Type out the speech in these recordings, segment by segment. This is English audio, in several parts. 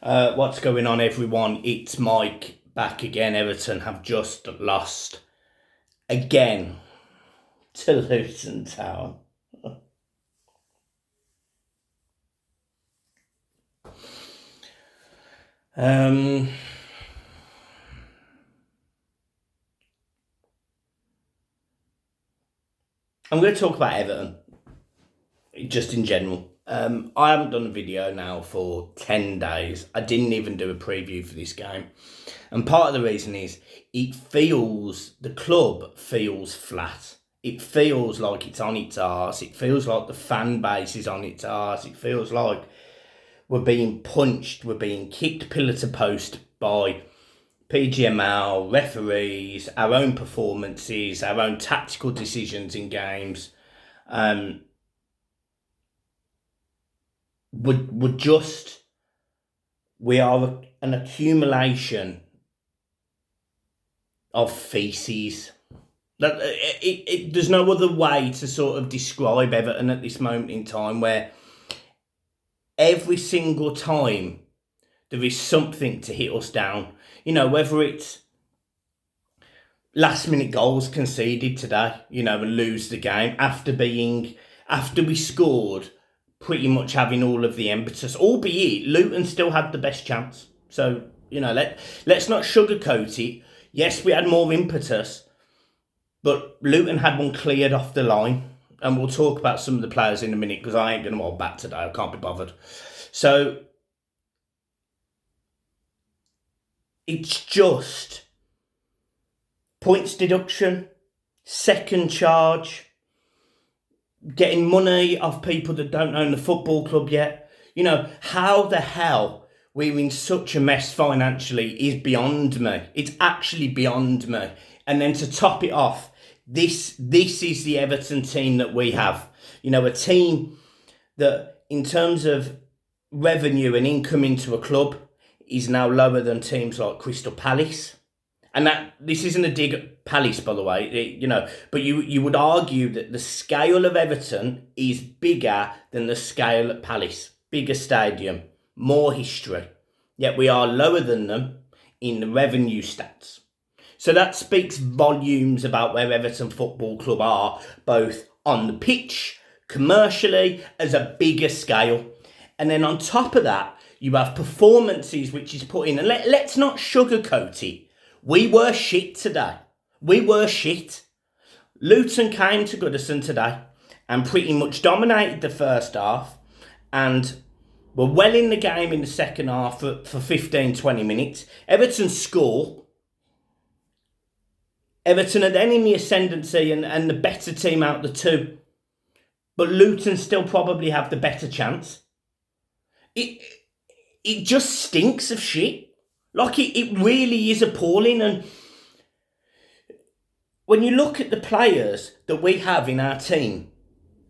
What's going on, everyone? It's Mike back again. Everton have just lost again to Luton Town. I'm going to talk about Everton, just in general. I haven't done a video now for 10 days. I didn't even do a preview for this game. And part of the reason is the club feels flat. It feels like it's on its arse. It feels like the fan base is on its arse. It feels like we're being punched, we're being kicked pillar to post by PGML, referees, our own performances, our own tactical decisions in games. We are an accumulation of feces. There's no other way to sort of describe Everton at this moment in time, where every single time there is something to hit us down. You know, whether it's last minute goals conceded today, and lose the game after we scored, pretty much having all of the impetus, albeit Luton still had the best chance. So, let's not sugarcoat it. Yes, we had more impetus, but Luton had one cleared off the line. And we'll talk about some of the players in a minute, because I ain't going to hold back today. I can't be bothered. So, it's just points deduction, second charge, getting money off people that don't own the football club yet. How the hell we're in such a mess financially is beyond me. It's actually beyond me. And then to top it off, this is the Everton team that we have. A team that, in terms of revenue and income into a club, is now lower than teams like Crystal Palace. And this isn't a dig at Palace, by the way, but you would argue that the scale of Everton is bigger than the scale at Palace. Bigger stadium, more history. Yet we are lower than them in the revenue stats. So that speaks volumes about where Everton Football Club are, both on the pitch, commercially, as a bigger scale. And then on top of that, you have performances which is put in. And let's not sugarcoat it. We were shit today. We were shit. Luton came to Goodison today and pretty much dominated the first half, and were well in the game in the second half for 15-20 minutes. Everton score. Everton are then in the ascendancy and the better team out of the two. But Luton still probably have the better chance. It just stinks of shit. Like, it really is appalling. And when you look at the players that we have in our team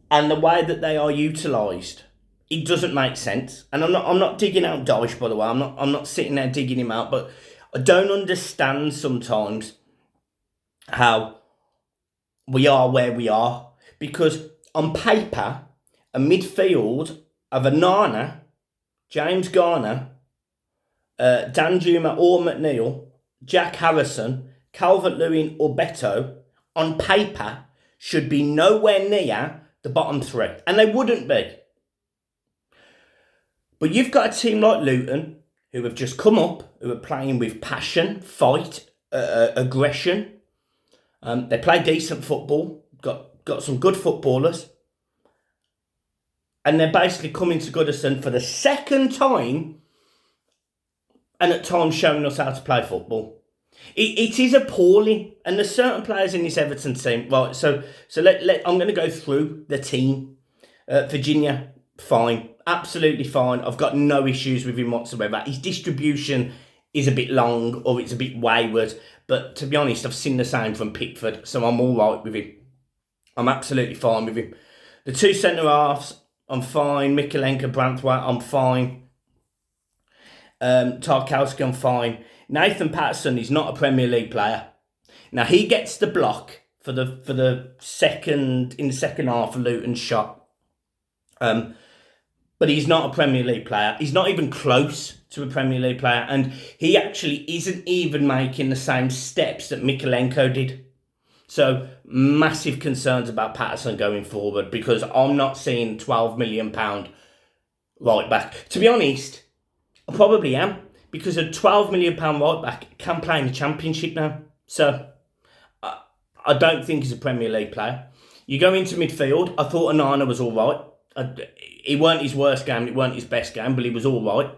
and the way that they are utilised, it doesn't make sense. And I'm not digging out Dyche, by the way. I'm not sitting there digging him out, but I don't understand sometimes how we are where we are. Because on paper, a midfield of Anana, James Garner, Danjuma or McNeil, Jack Harrison, Calvert-Lewin or Beto, on paper, should be nowhere near the bottom three. And they wouldn't be. But you've got a team like Luton, who have just come up, who are playing with passion, fight, aggression. They play decent football, got some good footballers. And they're basically coming to Goodison for the second time, and at times showing us how to play football. It is appalling. And there's certain players in this Everton team. Right, so I'm going to go through the team. Virginia, fine. Absolutely fine. I've got no issues with him whatsoever. His distribution is a bit long, or it's a bit wayward. But to be honest, I've seen the same from Pickford, so I'm all right with him. I'm absolutely fine with him. The two centre-halves, I'm fine. Mikalenka, Branthwaite, I'm fine. Tarkowski, I'm fine. Nathan Patterson is not a Premier League player. Now, he gets the block for the second half of Luton's shot. but he's not a Premier League player. He's not even close to a Premier League player, and he actually isn't even making the same steps that Mykolenko did. So, massive concerns about Patterson going forward, because I'm not seeing £12 million right back. To be honest, I probably am, because a £12 million right back can play in the Championship now. So, I don't think he's a Premier League player. You go into midfield, I thought Onana was all right. It weren't his worst game, it weren't his best game, but he was all right.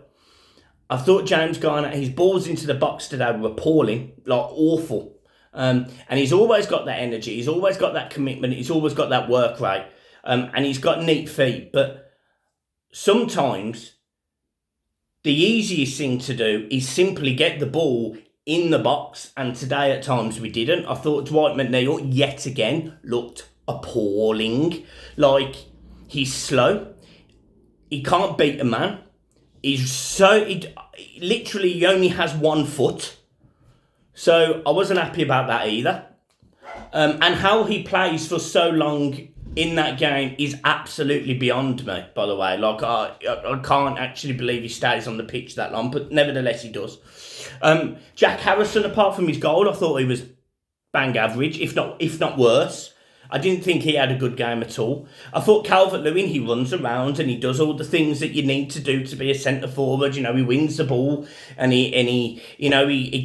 I thought James Garner, his balls into the box today were appalling, like awful. And he's always got that energy, he's always got that commitment, he's always got that work rate, and he's got neat feet. But sometimes the easiest thing to do is simply get the ball in the box, and today at times we didn't. I thought Dwight McNeil yet again looked appalling. Like, he's slow, he can't beat a man, he literally only has 1 foot. So I wasn't happy about that either. And how he plays for so long in that game is absolutely beyond me, by the way. Like, I can't actually believe he stays on the pitch that long, but nevertheless he does. Jack Harrison, apart from his goal, I thought he was bang average, if not worse. I didn't think he had a good game at all. I thought Calvert-Lewin, he runs around and he does all the things that you need to do to be a centre forward. You know, he wins the ball and he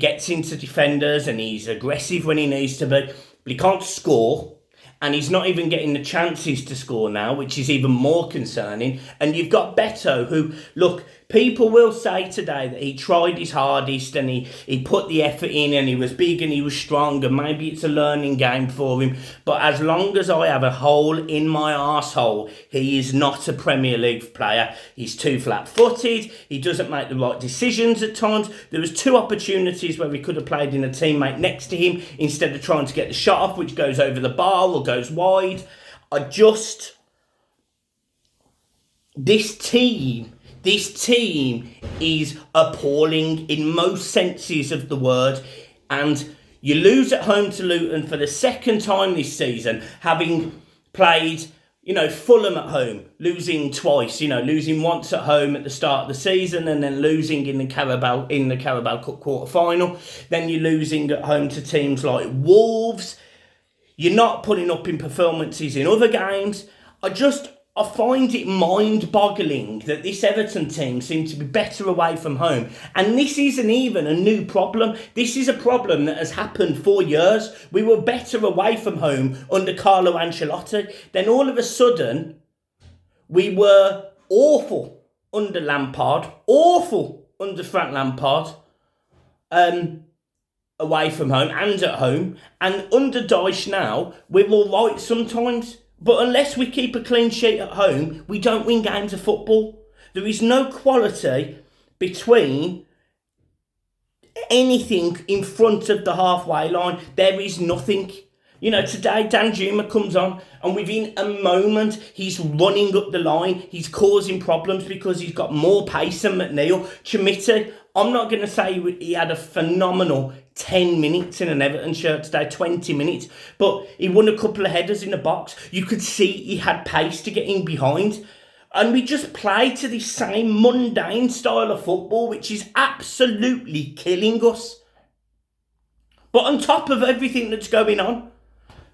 gets into defenders and he's aggressive when he needs to be, but he can't score. And he's not even getting the chances to score now, which is even more concerning. And you've got Beto, who, look, people will say today that he tried his hardest and he put the effort in and he was big and he was strong and maybe it's a learning game for him. But as long as I have a hole in my arsehole, he is not a Premier League player. He's too flat-footed. He doesn't make the right decisions at times. There was 2 opportunities where he could have played in a teammate next to him instead of trying to get the shot off, which goes over the bar or goes wide. This team is appalling in most senses of the word, and you lose at home to Luton for the second time this season, having played, Fulham at home, losing twice, losing once at home at the start of the season and then losing in the Carabao Cup quarter-final. Then you're losing at home to teams like Wolves. You're not putting up in performances in other games. I find it mind-boggling that this Everton team seems to be better away from home. And this isn't even a new problem. This is a problem that has happened for years. We were better away from home under Carlo Ancelotti. Then all of a sudden, we were awful under Lampard, awful under Frank Lampard, away from home and at home. And under Dyche now, we're all right sometimes. But unless we keep a clean sheet at home, we don't win games of football. There is no quality between anything in front of the halfway line. There is nothing. Today Danjuma comes on and within a moment he's running up the line. He's causing problems because he's got more pace than McNeil. Chimiti, I'm not going to say he had a phenomenal 10 minutes in an Everton shirt today, 20 minutes, but he won a couple of headers in the box. You could see he had pace to get in behind. And we just play to this same mundane style of football, which is absolutely killing us. But on top of everything that's going on,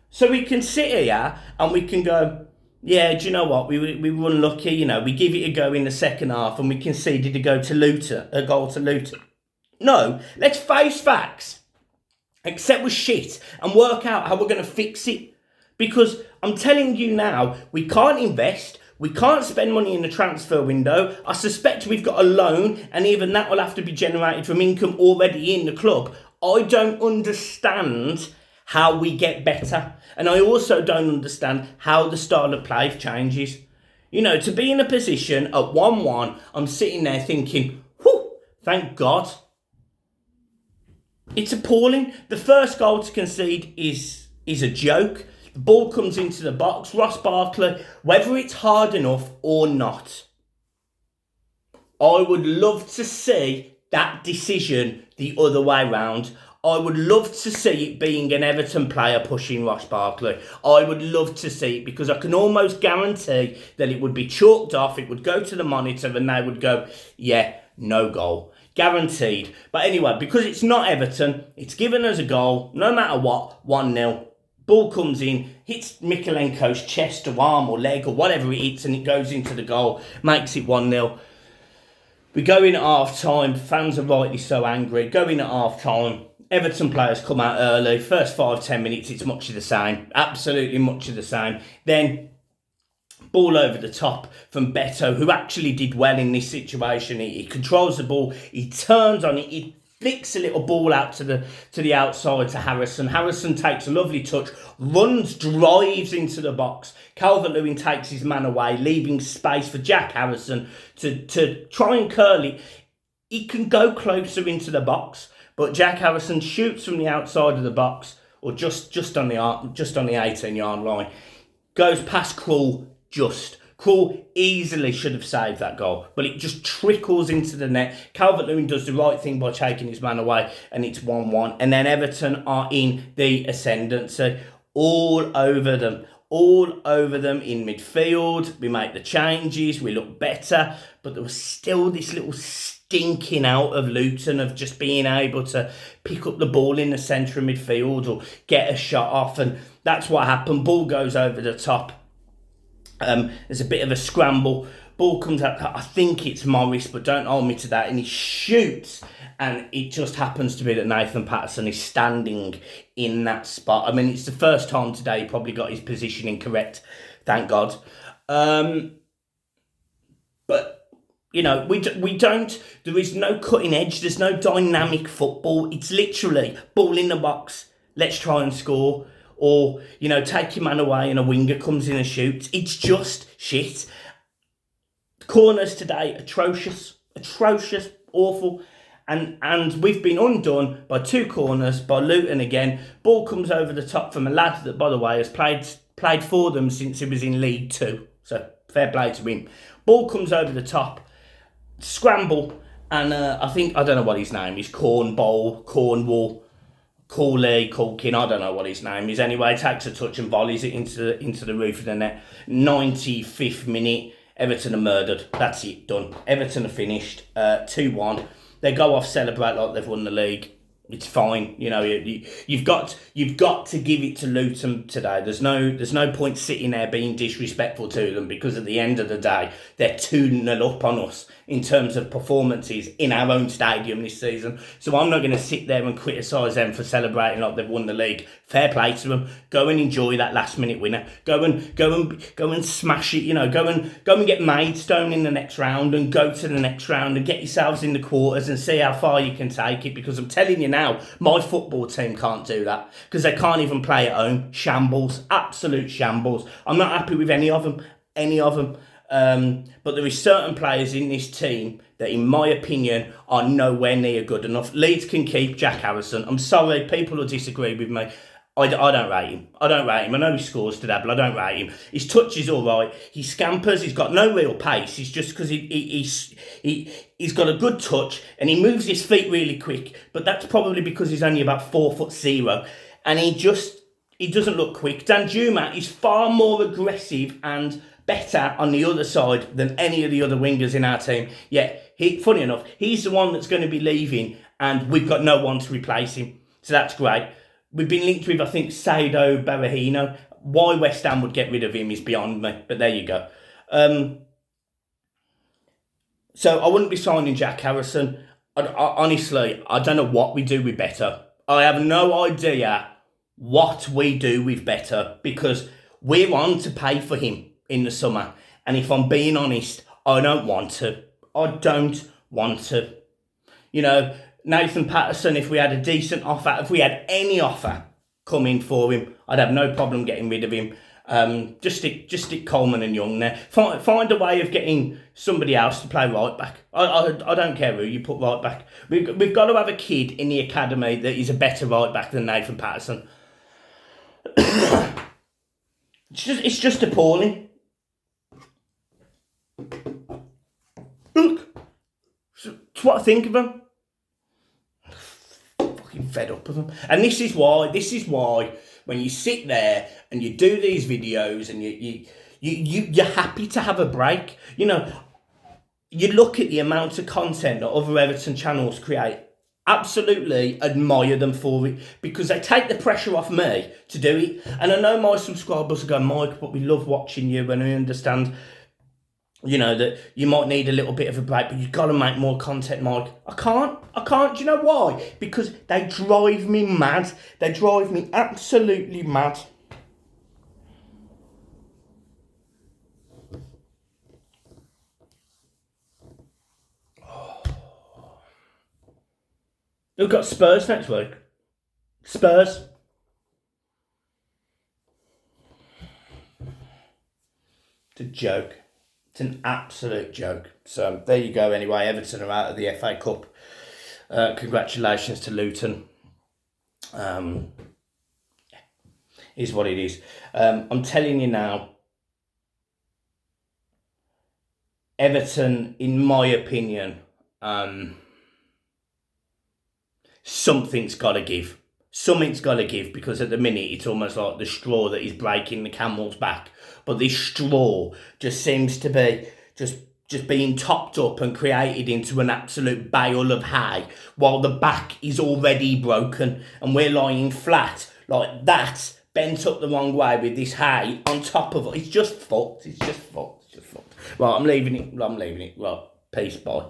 so we can sit here and we can go, yeah, do you know what? We were unlucky, we give it a go in the second half and we conceded a goal to Luton. No, let's face facts, accept we're shit and work out how we're going to fix it. Because I'm telling you now, we can't invest, we can't spend money in the transfer window. I suspect we've got a loan and even that will have to be generated from income already in the club. I don't understand how we get better. And I also don't understand how the style of play changes. To be in a position at 1-1, I'm sitting there thinking, whew, thank God. It's appalling. The first goal to concede is a joke. The ball comes into the box. Ross Barkley, whether it's hard enough or not, I would love to see that decision the other way round. I would love to see it being an Everton player pushing Ross Barkley. I would love to see it because I can almost guarantee that it would be chalked off, it would go to the monitor and they would go, yeah, no goal. Guaranteed. But anyway, because it's not Everton, it's given us a goal, no matter what, 1-0. Ball comes in, hits Mikalenko's chest or arm or leg or whatever it hits and it goes into the goal, makes it 1-0. We go in at half-time, fans are rightly so angry, go in at half-time, Everton players come out early, first 5-10 minutes it's much of the same, absolutely much of the same. Then ball over the top from Beto, who actually did well in this situation. He controls the ball, he turns on it, he flicks a little ball out to the outside to Harrison. Harrison takes a lovely touch, runs, drives into the box. Calvert-Lewin takes his man away, leaving space for Jack Harrison to try and curl it. He can go closer into the box, but Jack Harrison shoots from the outside of the box, or just on the 18-yard line. Goes past Krul, Krul easily should have saved that goal, but it just trickles into the net. Calvert-Lewin does the right thing by taking his man away, and it's 1-1. And then Everton are in the ascendancy, all over them in midfield. We make the changes, we look better, but there was still this little stinking out of Luton of just being able to pick up the ball in the centre of midfield or get a shot off, and that's what happened. Ball goes over the top. There's a bit of a scramble. Ball comes out, I think it's Morris, but don't hold me to that. And he shoots, and it just happens to be that Nathan Patterson is standing in that spot. I mean, it's the first time today he probably got his positioning correct, thank God. But, you know, we don't, there is no cutting edge, there's no dynamic football. It's literally ball in the box, let's try and score. Or, you know, take your man away and a winger comes in and shoots. It's just shit. Corners today, atrocious, awful. And we've been undone by 2 corners, by Luton again. Ball comes over the top from a lad that, by the way, has played for them since he was in League 2. So, fair play to him. Ball comes over the top, scramble, and I don't know what his name is, Cornwall, Culkin, I don't know what his name is. Anyway, takes a touch and volleys it into the roof of the net. 95th minute, Everton are murdered. That's it, done. Everton are finished. 2-1. They go off, celebrate like they've won the league. It's fine, you know. You've got to give it to Luton today. There's no point sitting there being disrespectful to them, because at the end of the day, they're 2-0 up on us in terms of performances in our own stadium this season. So I'm not going to sit there and criticise them for celebrating like they've won the league. Fair play to them. Go and enjoy that last minute winner. Go and smash it. You know, go and get Maidstone in the next round, and go to the next round and get yourselves in the quarters and see how far you can take it. Because I'm telling you now, my football team can't do that, because they can't even play at home. Shambles, absolute shambles. I'm not happy with any of them. But there is certain players in this team that, in my opinion, are nowhere near good enough. Leeds can keep Jack Harrison. I'm sorry, people will disagree with me. I don't rate him. I know he scores today, but I don't rate him. His touch is all right. He scampers. He's got no real pace. It's just because he's got a good touch and he moves his feet really quick. But that's probably because he's only about 4'0", and he doesn't look quick. Danjuma is far more aggressive and better on the other side than any of the other wingers in our team. Yeah, funny enough, he's the one that's going to be leaving, and we've got no one to replace him. So that's great. We've been linked with, I think, Saido Berahino. Why West Ham would get rid of him is beyond me, but there you go. So I wouldn't be signing Jack Harrison. Honestly, I don't know what we do with Better. I have no idea what we do with Better, because we're on to pay for him in the summer. And if I'm being honest, I don't want to. You know, Nathan Patterson, if we had a decent offer, if we had any offer coming for him, I'd have no problem getting rid of him. Just stick Coleman and Young there. Find a way of getting somebody else to play right back. I don't care who you put right back. We've got to have a kid in the academy that is a better right back than Nathan Patterson. It's just appalling. Look, it's what I think of him. Fucking fed up of them. And this is why when you sit there and you do these videos and you're happy to have a break. You know, you look at the amount of content that other Everton channels create, absolutely admire them for it, because they take the pressure off me to do it. And I know my subscribers go, Mike, but we love watching you, and I understand, you know, that you might need a little bit of a break, but you've got to make more content, Mike. I can't. Do you know why? Because they drive me mad. They drive me absolutely mad. We've got Spurs next week. Spurs. It's a joke. It's an absolute joke. So there you go anyway. Everton are out of the FA Cup. Congratulations to Luton. Is what it is. I'm telling you now, Everton, in my opinion, something's got to give. Something's got to give, because at the minute it's almost like the straw that is breaking the camel's back. But this straw just seems to be just being topped up and created into an absolute bale of hay, while the back is already broken and we're lying flat like that, bent up the wrong way with this hay on top of it. It's just fucked. It's just fucked. Right, I'm leaving it. Right, peace, bye.